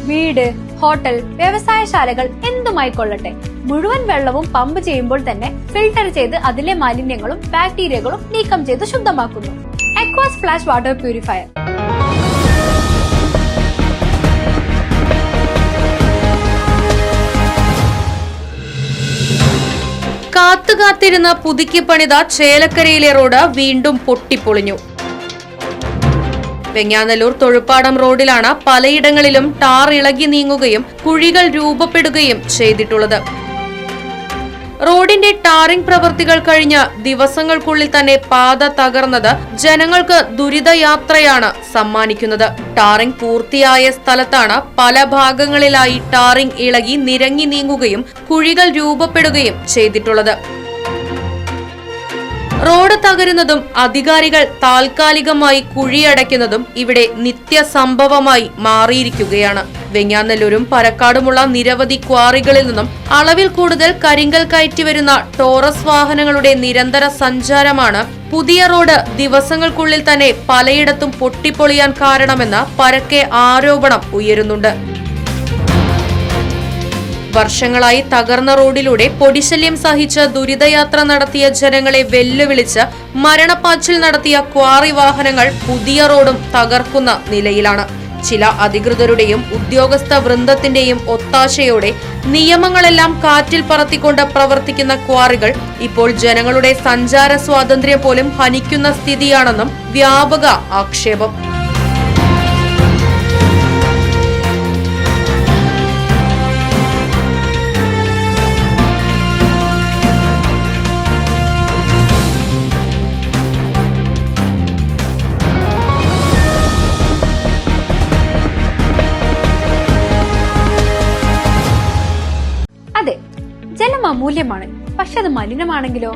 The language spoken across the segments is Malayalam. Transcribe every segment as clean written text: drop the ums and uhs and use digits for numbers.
വീട്, ഹോട്ടൽ, വ്യവസായശാലകൾ എന്തുമായിക്കൊള്ളട്ടെ, മുഴുവൻ വെള്ളവും പമ്പ് ചെയ്യുമ്പോൾ തന്നെ ഫിൽട്ടർ ചെയ്ത് അതിലെ മാലിന്യങ്ങളും ബാക്ടീരിയകളും നീക്കം ചെയ്ത് ശുദ്ധമാക്കുന്നു. അക്വാസ് ഫ്ലാഷ് വാട്ടർ പ്യൂരിഫയർ. കാത്തുകാത്തിരുന്ന പുതുക്കി പണിത ചേലക്കരയിലെ റോഡ് വീണ്ടും പൊട്ടിപ്പൊളിഞ്ഞു. വെങ്ങാനല്ലൂർ തൊഴുപ്പാടം റോഡിലാണ് പലയിടങ്ങളിലും ടാർ ഇളകി നീങ്ങുകയും കുഴികൾ രൂപപ്പെടുകയും ചെയ്തിട്ടുള്ളത്. റോഡിന്റെ ടാറിംഗ് പ്രവൃത്തികൾ കഴിഞ്ഞ ദിവസങ്ങൾക്കുള്ളിൽ തന്നെ പാത തകർന്നത് ജനങ്ങൾക്ക് ദുരിതയാത്രയാണ് സമ്മാനിക്കുന്നത്. ടാറിംഗ് പൂർത്തിയായ സ്ഥലത്താണ് പല ഭാഗങ്ങളിലായി ടാറിംഗ് ഇളകി നിരങ്ങി നീങ്ങുകയും കുഴികൾ രൂപപ്പെടുകയും ചെയ്തിട്ടുള്ളത്. റോഡ് തകരുന്നതും അധികാരികൾ താൽക്കാലികമായി കുഴിയടയ്ക്കുന്നതും ഇവിടെ നിത്യസംഭവമായി മാറിയിരിക്കുകയാണ്. വെങ്ങാനല്ലൂരും പരക്കാടുമുള്ള നിരവധി ക്വാറികളിൽ നിന്നും അളവിൽ കൂടുതൽ കരിങ്കൽ കയറ്റി വരുന്ന ടോറസ് വാഹനങ്ങളുടെ നിരന്തര സഞ്ചാരമാണ് പുതിയ റോഡ് ദിവസങ്ങൾക്കുള്ളിൽ തന്നെ പലയിടത്തും പൊട്ടിപ്പൊളിയാൻ കാരണമെന്ന് പരക്കെ ആരോപണം ഉയരുന്നുണ്ട്. വർഷങ്ങളായി തകർന്ന റോഡിലൂടെ പൊടിശല്യം സഹിച്ച് ദുരിതയാത്ര നടത്തിയ ജനങ്ങളെ വെല്ലുവിളിച്ച് മരണപ്പാച്ചിൽ നടത്തിയ ക്വാറി വാഹനങ്ങൾ പുതിയ റോഡും തകർക്കുന്ന നിലയിലാണ്. ചില അധികൃതരുടെയും ഉദ്യോഗസ്ഥ വൃന്ദത്തിന്റെയും ഒത്താശയോടെ നിയമങ്ങളെല്ലാം കാറ്റിൽ പറത്തിക്കൊണ്ട് പ്രവർത്തിക്കുന്ന ക്വാറികൾ ഇപ്പോൾ ജനങ്ങളുടെ സഞ്ചാര സ്വാതന്ത്ര്യം പോലും ഹനിക്കുന്ന സ്ഥിതിയാണെന്നും വ്യാപക ആക്ഷേപം. അതെ, ജലം അമൂല്യമാണ്. പക്ഷെ അത് മലിനമാണെങ്കിലോ?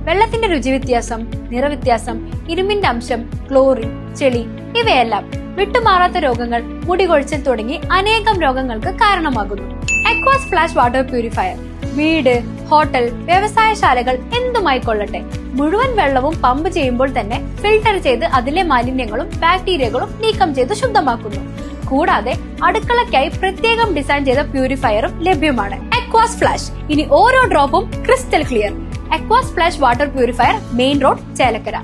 വെള്ളത്തിന്റെ രുചി വ്യത്യാസം, നിറവ്യത്യാസം, ഇരുമ്പിന്റെ അംശം, ക്ലോറിൻ, ചെളി ഇവയെല്ലാം വിട്ടുമാറാത്ത രോഗങ്ങൾ, മുടികൊഴിച്ചിൽ തുടങ്ങി അനേകം രോഗങ്ങൾക്ക് കാരണമാകുന്നു. അക്വാസ് ഫ്ലാഷ് വാട്ടർ പ്യൂരിഫയർ. വീട്, ഹോട്ടൽ, വ്യവസായശാലകൾ എന്തുമായിക്കൊള്ളട്ടെ, മുഴുവൻ വെള്ളവും പമ്പ് ചെയ്യുമ്പോൾ തന്നെ ഫിൽട്ടർ ചെയ്ത് അതിലെ മാലിന്യങ്ങളും ബാക്ടീരിയകളും നീക്കം ചെയ്ത് ശുദ്ധമാക്കുന്നു. കൂടാതെ അടുക്കളയ്ക്കായി പ്രത്യേകം ഡിസൈൻ ചെയ്ത പ്യൂരിഫയറും ലഭ്യമാണ്. Aquas flash. ഇനി ഓരോ ഡ്രോപ്പും crystal clear. Aquas flash water purifier, main road, Chelakkara.